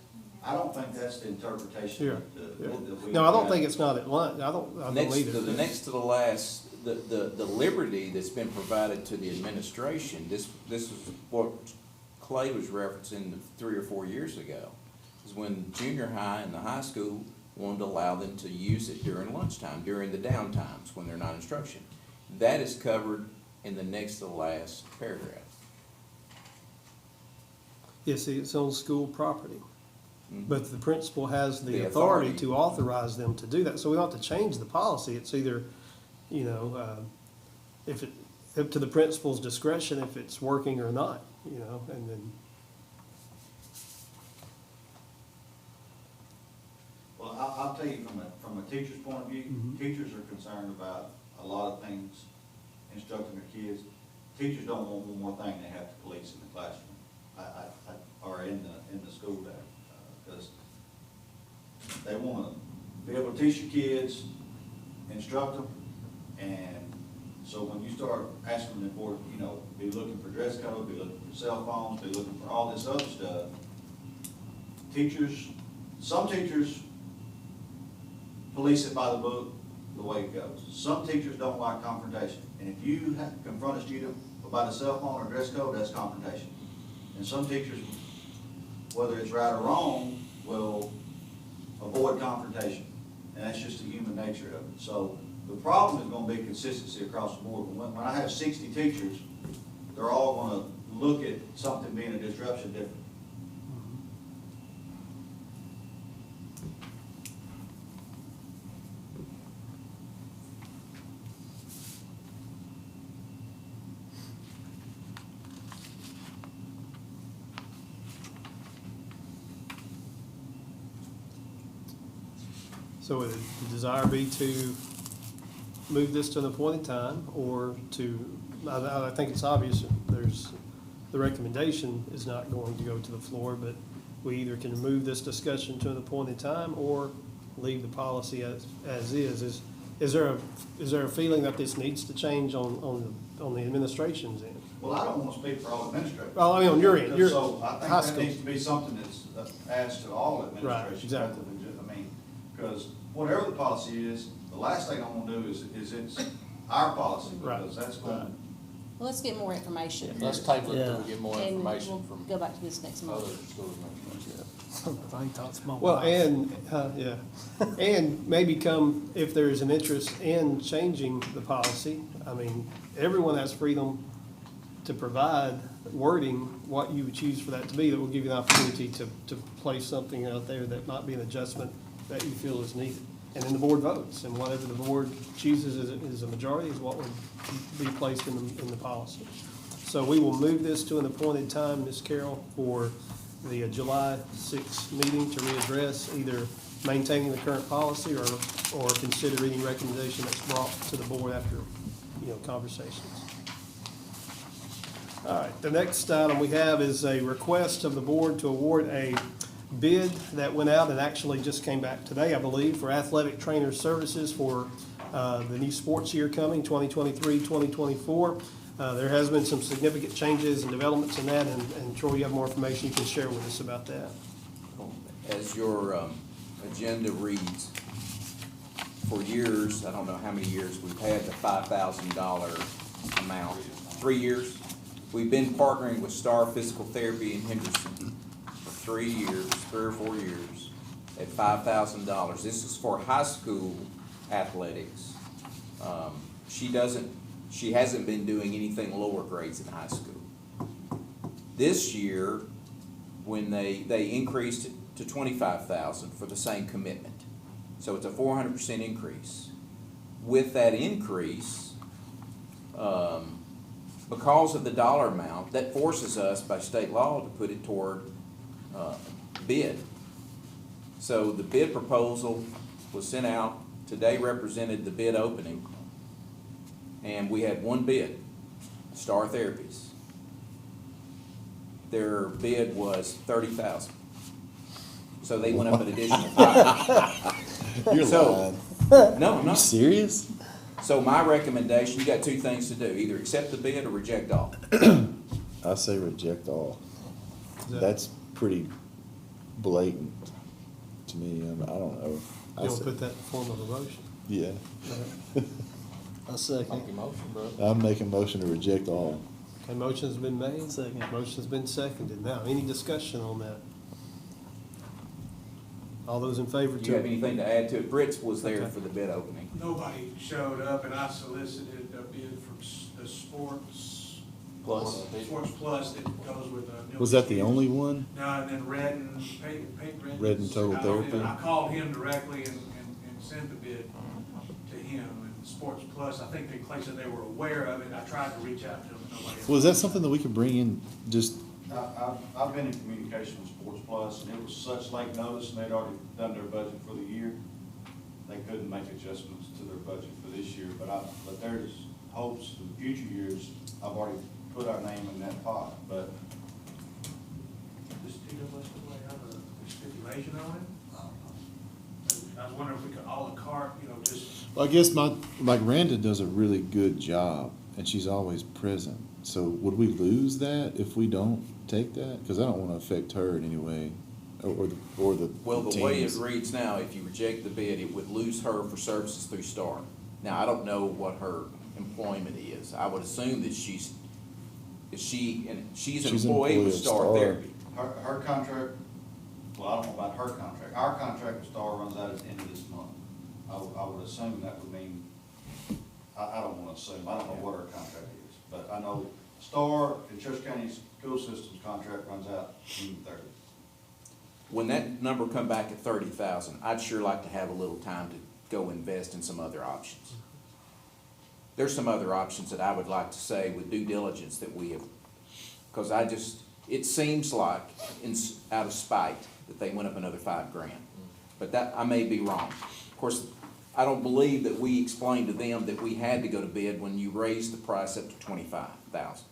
I don't think that's the interpretation Yeah, that we. No, I don't think it's not at lunch, I don't next either. to the next to the last, the liberty that's been provided to the administration, this is what Clay was referencing 3 or 4 years ago, is when junior high and the high school wanted to allow them to use it during lunchtime, during the down times when they're not instruction. That is covered in the next to the last paragraph. Yeah, see, it's on school property. But the principal has the The authority authority. to authorize them to do that. So we don't have to change the policy. It's either, you know, if it, up to the principal's discretion if it's working or not, you know, and then, Well, I'll tell you from a teacher's point of view, teachers are concerned about a lot of things instructing their kids. Teachers don't want one more thing they have to police in the classroom, or in the school day, because they want to be able to teach your kids, instruct them, and so when you start asking them for, you know, be looking for dress code, be looking for cell phones, be looking for all this other stuff, some teachers police it by the book, the way it goes. Some teachers don't like confrontation, and if you confront a student about a cell phone or dress code, that's confrontation. And some teachers, whether it's right or wrong, will avoid confrontation, and that's just the human nature of it. So the problem is going to be consistency across the board. When I have 60 teachers, they're all going to look at something being a disruption different. so would the desire be to move this to an appointed time, or to, I think it's obvious, the recommendation is not going to go to the floor, but we either can move this discussion to an appointed time or leave the policy as is. Is there a feeling that this needs to change on the administration's end? Well, I don't want to speak for all administrators. Well, I mean, on your end, So I high think that school. needs to be something that's asked to all administration. Right, exactly. I mean, because whatever the policy is, the last thing I want to do is it's our policy, Right, because that's right. going, Well, let's get more information. Let's first, table it Yeah. till we get more and information we'll from go back to this next other month. school administrators. Well, and, yeah, and maybe if there's an interest in changing the policy, I mean, everyone has freedom to provide wording, what you would choose for that to be, that will give you an opportunity to place something out there that might be an adjustment that you feel is needed. And then the board votes, and whatever the board chooses is a majority is what would be placed in the policy. So we will move this to an appointed time, Ms. Carroll, for the July 6th meeting to readdress either maintaining the current policy or consider any recommendation that's brought to the board after, conversations. All right, the next item we have is a request of the board to award a bid that went out and actually just came back today, I believe, for athletic trainer services for the new sports year coming, 2023-2024. There has been some significant changes and developments in that, and Troy, you have more information you can share with us about that. As your agenda reads, for years, I don't know how many years, we've had the $5,000 amount. 3 years. We've been partnering with Star Physical Therapy in Henderson for 3 years, 3 or 4 years, at $5,000. This is for high school athletics. She hasn't been doing anything lower grades in high school. This year, when they increased it to 25,000 for the same commitment. So it's a 400% increase. With that increase, because of the dollar amount, that forces us by state law to put it toward bid. So the bid proposal was sent out. Today represented the bid opening. And we had one bid, Star Therapies. Their bid was 30,000. So they went up an additional 5. You're So- lying. No, I'm You not. serious? So my recommendation, you got two things to do, either accept the bid or reject all. I say reject all. that- That's pretty blatant to me. I don't know. I You'll say- put that in the form of a motion. Yeah. I second. Make your motion, bro. I'm making a motion to reject all. Okay, motion's been made. Second. Motion's been seconded. Now, any discussion on that? All those in favor Do you have to, anything to add to it? Fritz was there Okay. for the bid opening. Nobody showed up, and I solicited a bid from the Sports Plus that goes with. Was that the only one? No, and then Redden, Peyton Redden. Redden Total Therapy? I called him directly and sent the bid to him, and Sports Plus, I think they said they were aware of it, I tried to reach out to them, nobody else. Well, is that something that we could bring in just, I've been in communication with Sports Plus, and it was such late notice, and they'd already done their budget for the year. They couldn't make adjustments to their budget for this year, but there's hopes for the future years. I've already put our name in that pot, but Does TWS have a stipulation on it? I was wondering if we could à la carte, just. I guess like Randa does a really good job and she's always present. So would we lose that if we don't take that? Because I don't want to affect her in any way or the Well, the way it teams. reads now, if you reject the bid, it would lose her for services through Star. Now, I don't know what her employment is. I would assume that she's an She's an employee with employee of Star Star. Therapy. her contract, well, I don't know about her contract. Our contract with Star runs out at the end of this month. I would assume that would mean, I don't want to assume, I don't know what her contract is. But I know Star and Church County School Systems contract runs out June 30th. When that number come back at 30,000, I'd sure like to have a little time to go invest in some other options. There's some other options that I would like to say with due diligence that we have, because it seems like out of spite that they went up another $5,000. But that, I may be wrong. Of course, I don't believe that we explained to them that we had to go to bid when you raised the price up to 25,000.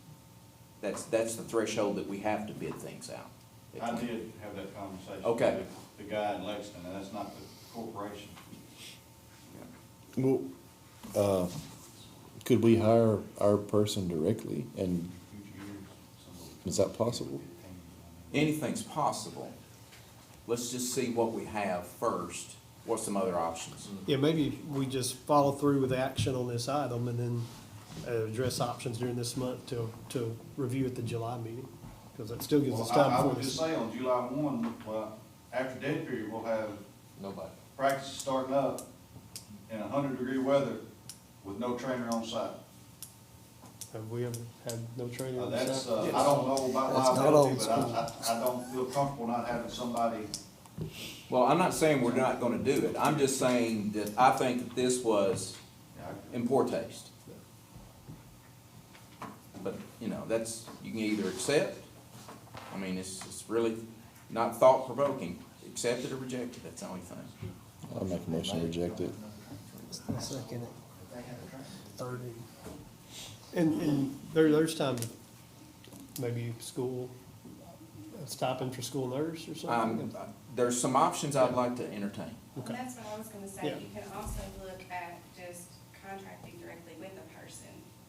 That's the threshold that we have to bid things out. I did have that conversation Okay. with the guy in Lexington, and that's not the corporation. Well, could we hire our person directly? And Future years, is that possible? Anything's possible. Let's just see what we have first. What's some other options? yeah, maybe we just follow through with action on this item and then address options during this month to review at the July meeting. Because that still gives us Well, time I before would just this. say on July 1, well, after dead period, we'll have Nobody. practice starting up in 100-degree weather with no trainer on site. Have we ever had no training on That's, site? I don't know about That's not liability, old but I don't feel comfortable not having somebody. Well, I'm not saying we're not gonna do it. I'm just saying that I think that this was in poor taste. But, that's, you can either accept, it's really not thought-provoking. Accept it or reject it, that's the only thing. I'll make a motion to reject it. I second it. 30. And there's time to maybe school, stipend for school nurse or something? There's some options I'd like to entertain. And that's what I was gonna say, Yeah. you can also look at just contracting directly with a person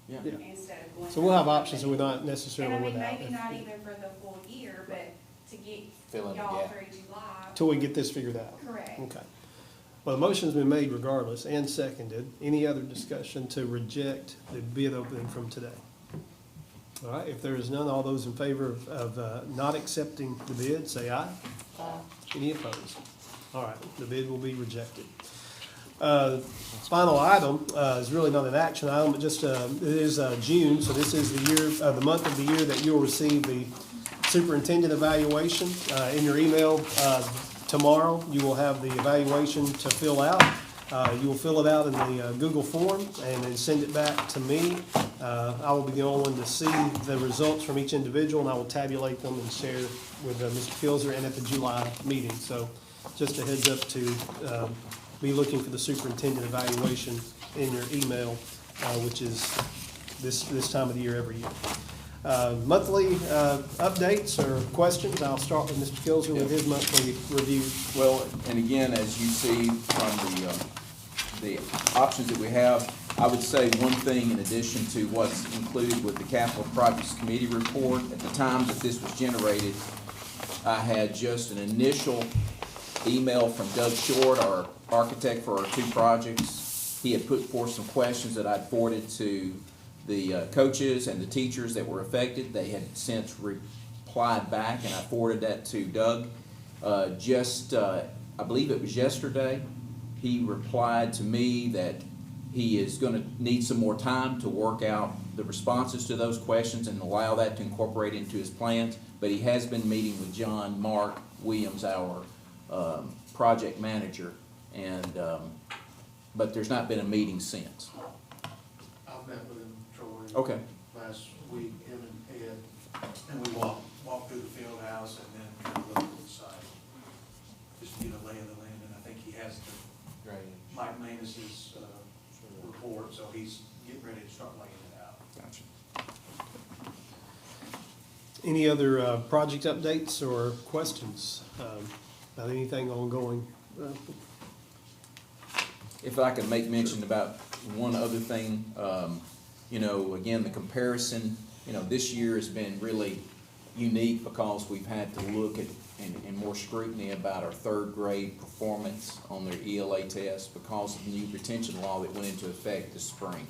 Yeah. Yeah. instead of going. So we'll have through a options that we're company. not necessarily And without. maybe not even for the full year, but to get Fill in the y'all gap. through July. Till we get this figured out. Correct. Okay. Well, the motion's been made regardless and seconded. Any other discussion to reject the bid opening from today? All right, if there is none, all those in favor of not accepting the bid, say aye. Any opposed? All right, the bid will be rejected. Final item is really not an action item, but just, it is June, so this is the month of the year that you'll receive the superintendent evaluation. In your email tomorrow, you will have the evaluation to fill out. You will fill it out in the Google form and then send it back to me. I will be the only one to see the results from each individual, and I will tabulate them and share with Mr. Kilzer and at the July meeting. So just a heads up to be looking for the superintendent evaluation in your email, which is this time of the year every year. Monthly updates or questions, I'll start with Mr. Kilzer with his monthly review. Well, and again, as you see from the options that we have, I would say one thing in addition to what's included with the Capital Projects Committee report. At the time that this was generated, I had just an initial email from Doug Short, our architect for our two projects. He had put forth some questions that I'd forwarded to the coaches and the teachers that were affected. They had since replied back, and I forwarded that to Doug. I believe it was yesterday, he replied to me that he is gonna need some more time to work out the responses to those questions and allow that to incorporate into his plans. But he has been meeting with John Mark Williams, our project manager, and but there's not been a meeting since. I've met with him, Troy. Okay. Last week, him and Ed, and we walked through the field house and then kind of looked at the site. Just to get a lay of the land, and I think he has Mike Manus's report, so he's getting ready to start laying it out. Gotcha. Any other project updates or questions about anything ongoing? If I could make mention about one other thing, you know, again, the comparison, you know, this year has been really unique because we've had to look at and more scrutiny about our third grade performance on their ELA test because of the new retention law that went into effect this spring.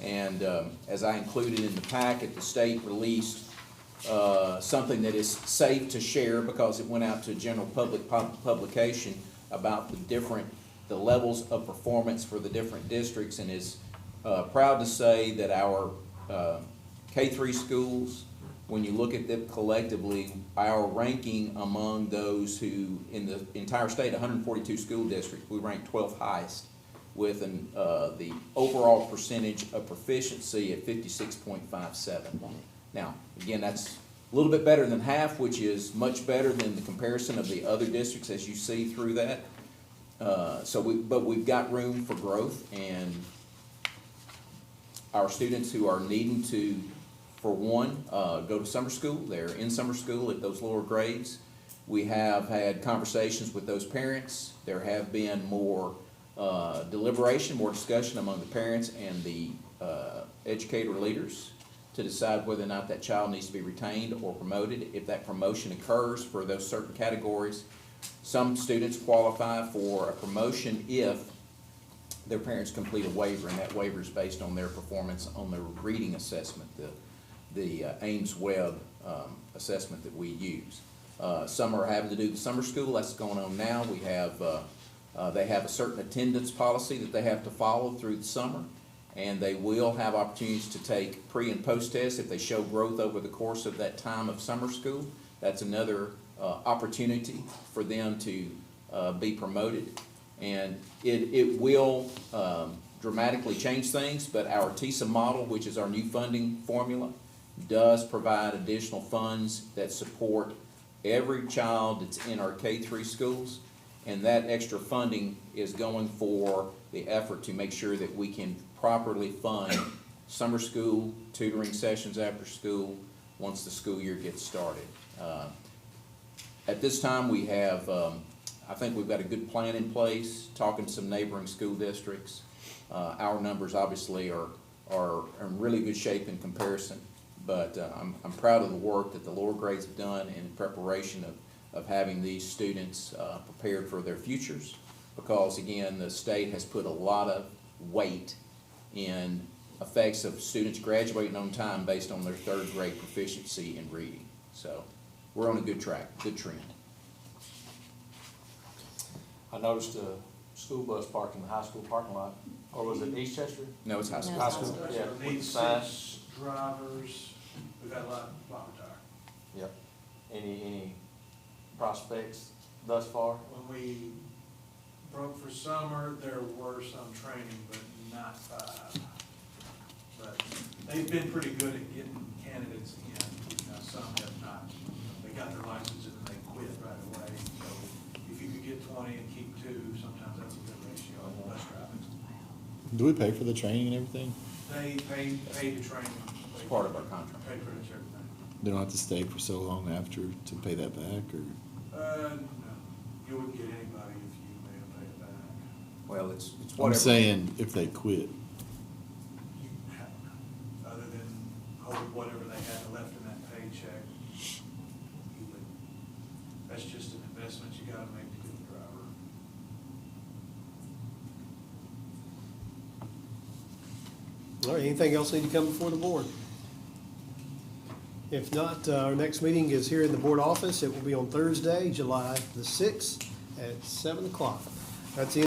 And as I included in the packet, the state released something that is safe to share because it went out to general public publication about the levels of performance for the different districts, and is proud to say that our K-3 schools, when you look at them collectively, our ranking among those who, in the entire state, 142 school districts, we rank 12th highest with the overall percentage of proficiency at 56.57. Now, again, that's a little bit better than half, which is much better than the comparison of the other districts as you see through that. But we've got room for growth, and our students who are needing to, for one, go to summer school, they're in summer school at those lower grades. We have had conversations with those parents. There have been more deliberation, more discussion among the parents and the educator leaders to decide whether or not that child needs to be retained or promoted. If that promotion occurs for those certain categories, some students qualify for a promotion if their parents complete a waiver, and that waiver is based on their performance on their reading assessment, the Ames-Webb assessment that we use. Some are having to do the summer school. That's going on now. We have they have a certain attendance policy that they have to follow through the summer, and they will have opportunities to take pre and post tests if they show growth over the course of that time of summer school. That's another opportunity for them to be promoted, and it will dramatically change things, but our TISA model, which is our new funding formula, does provide additional funds that support every child that's in our K-3 schools, and that extra funding is going for the effort to make sure that we can properly fund summer school, tutoring sessions after school, once the school year gets started. At this time, we have, I think we've got a good plan in place, talking to some neighboring school districts. Our numbers obviously are in really good shape in comparison, but I'm proud of the work that the lower grades have done in preparation of having these students prepared for their futures, because again, the state has put a lot of weight in effects of students graduating on time based on their third grade proficiency in reading. So we're on a good track, good trend. I noticed a school bus parked in the high school parking lot, or was it Eastchester? No, it's high school. No, High it's school, yeah. Need With the sign. 6 drivers, we've got a lot of retire. Yep. Any prospects thus far? When we broke for summer, there were some training, but not five. But they've been pretty good at getting candidates in. Some have not. They got their license and then they quit right away. So if you could get 20 and keep 2, sometimes that's a good ratio of bus driving. Do we pay for the training and everything? They pay to train. It's part of our contract. Pay pretty much everything. They don't have to stay for so long after to pay that back, or? No, you wouldn't get anybody if you made them pay it back. Well, it's I'm whatever. saying if they quit. You have, other than hold whatever they had left in that paycheck, you would, that's just an investment you gotta make to get a driver. All right, anything else need to come before the board? If not, our next meeting is here in the board office. It will be on Thursday, July the 6th at 7 o'clock. That's the